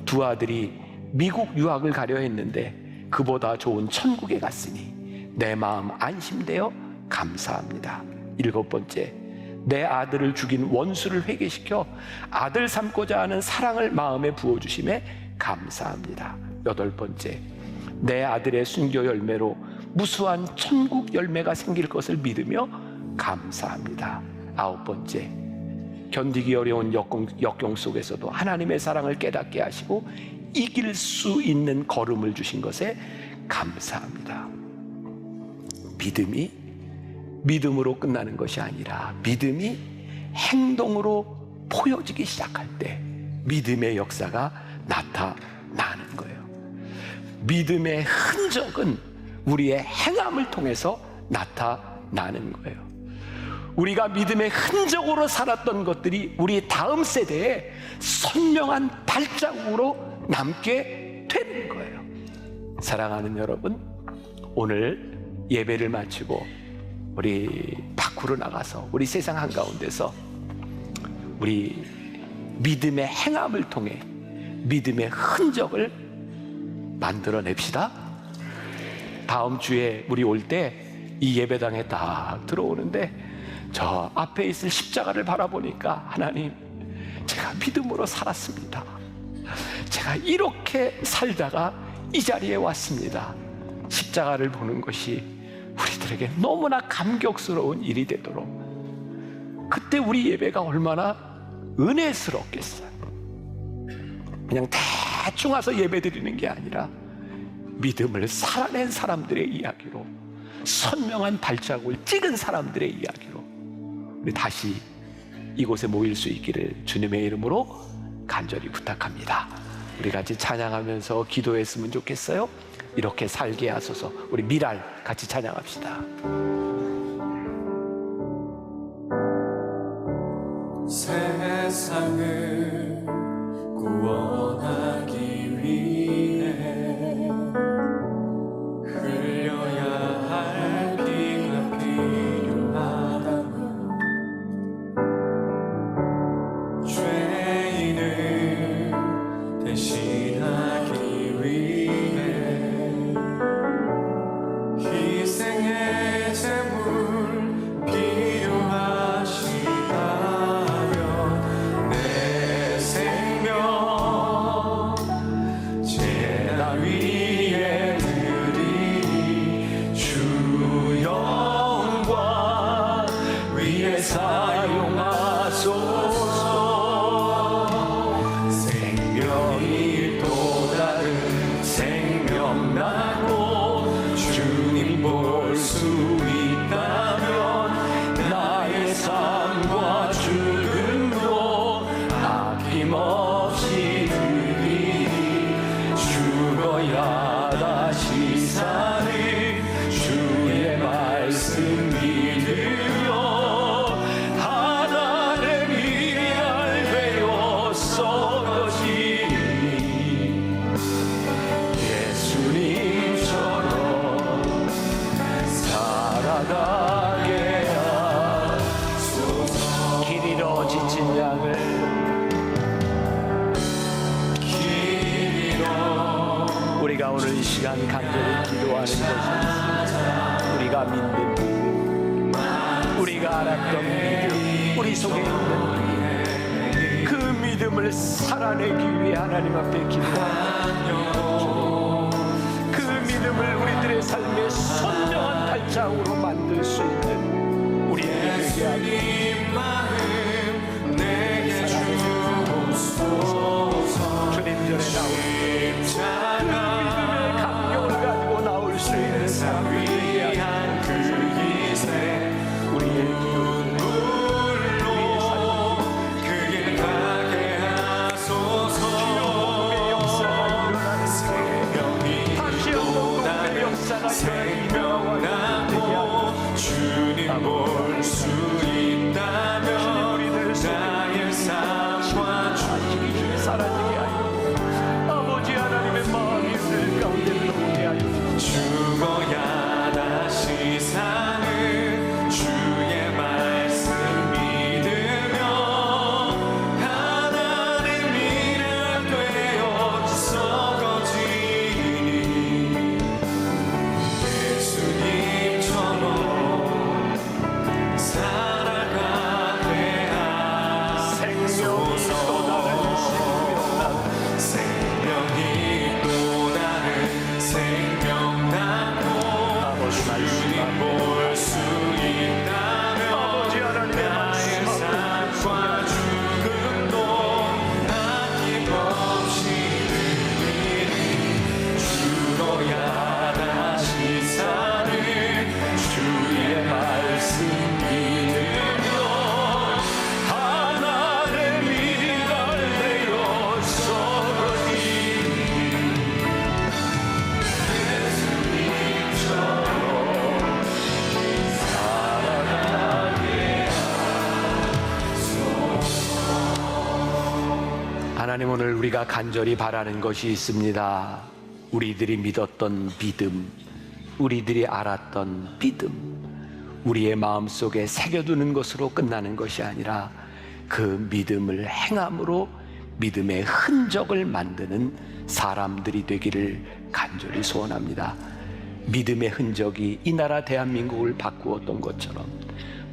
두 아들이 미국 유학을 가려 했는데 그보다 좋은 천국에 갔으니 내 마음 안심되어 감사합니다. 일곱 번째, 내 아들을 죽인 원수를 회개시켜 아들 삼고자 하는 사랑을 마음에 부어주심에 감사합니다. 여덟 번째, 내 아들의 순교 열매로 무수한 천국 열매가 생길 것을 믿으며 감사합니다. 아홉 번째, 견디기 어려운 역경 속에서도 하나님의 사랑을 깨닫게 하시고 이길 수 있는 걸음을 주신 것에 감사합니다. 믿음이 믿음으로 끝나는 것이 아니라 믿음이 행동으로 보여지기 시작할 때 믿음의 역사가 나타나는 거예요. 믿음의 흔적은 우리의 행함을 통해서 나타나는 거예요. 우리가 믿음의 흔적으로 살았던 것들이 우리 다음 세대에 선명한 발자국으로 남게 되는 거예요. 사랑하는 여러분, 오늘 예배를 마치고 우리 밖으로 나가서 우리 세상 한가운데서 우리 믿음의 행함을 통해 믿음의 흔적을 만들어냅시다. 다음 주에 우리 올 때 이 예배당에 딱 들어오는데 저 앞에 있을 십자가를 바라보니까 하나님, 제가 믿음으로 살았습니다. 제가 이렇게 살다가 이 자리에 왔습니다. 십자가를 보는 것이 우리들에게 너무나 감격스러운 일이 되도록, 그때 우리 예배가 얼마나 은혜스럽겠어요. 그냥 대충 와서 예배 드리는 게 아니라 믿음을 살아낸 사람들의 이야기로, 선명한 발자국을 찍은 사람들의 이야기로 우리 다시 이곳에 모일 수 있기를 주님의 이름으로 간절히 부탁합니다. 우리 같이 찬양하면서 기도했으면 좋겠어요. 이렇게 살게 하소서. 우리 미랄 같이 찬양합시다. 세상을 구원하기 위해 흘려야 할 피가 필요하다고, 죄인을 대신하기 위해 희생의 제물 필요하시다면 내 생명 양을 우리가 오늘 이 시간 간절히 기도하는 것이 우리가 믿는 믿음, 우리가 알았던 믿음, 우리 속에 있는 그 믿음을 살아내기 위해 하나님 앞에 기도하며 그 믿음을 우리들의 삶의 선명한 발자국으로 만들 수 있는 우리에게 되게 하옵소서. 주님 전에 나올 그 믿음의 감격을 가지고 나올 수 있는 사람이 되게 하옵소서. 우리의 기도를 우리의 삶을 그길 가게 하소서. 주의 역사가 일어나는 생명이 다시 한번 그 역사가 생명나고 주님 볼 수 있다면 나의 삶과 주님이 사라지게 하여 아버지 하나님의 마음이 우리 가운데 들어오게 하여 죽어야 다시 사는 주의 말씀 믿으며 하나님 일을 되어 썩어지니 예수님처럼 살아가게 하소서. 생명이 또 다른 생명 나고 주님 볼 수 있다면 나의 삶과 죽음도 아낌없이 드리니 죽어야 다시 사는 주의 말씀 믿으며 하나의 미가 되어 썩어지니 하나님, 오늘 우리가 간절히 바라는 것이 있습니다. 우리들이 믿었던 믿음, 우리들이 알았던 믿음, 우리의 마음속에 새겨두는 것으로 끝나는 것이 아니라 그 믿음을 행함으로 믿음의 흔적을 만드는 사람들이 되기를 간절히 소원합니다. 믿음의 흔적이 이 나라 대한민국을 바꾸었던 것처럼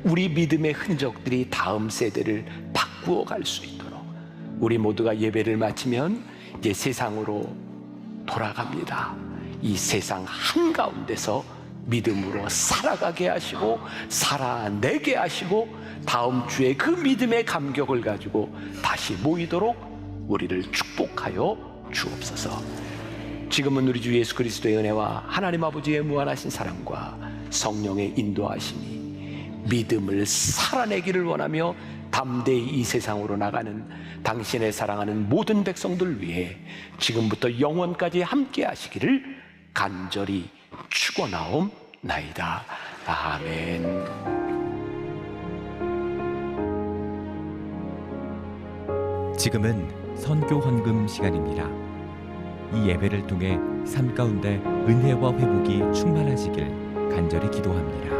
우리 믿음의 흔적들이 다음 세대를 바꾸어 갈 수 있도록 우리 모두가 예배를 마치면 이제 세상으로 돌아갑니다. 이 세상 한가운데서 믿음으로 살아가게 하시고 살아내게 하시고 다음 주에 그 믿음의 감격을 가지고 다시 모이도록 우리를 축복하여 주옵소서. 지금은 우리 주 예수 그리스도의 은혜와 하나님 아버지의 무한하신 사랑과 성령의 인도하심이 믿음을 살아내기를 원하며 담대히 이 세상으로 나가는 당신의 사랑하는 모든 백성들 위해 지금부터 영원까지 함께 하시기를 간절히 축원하옵나이다. 아멘. 지금은 선교 헌금 시간입니다. 이 예배를 통해 삶 가운데 은혜와 회복이 충만하시길 간절히 기도합니다.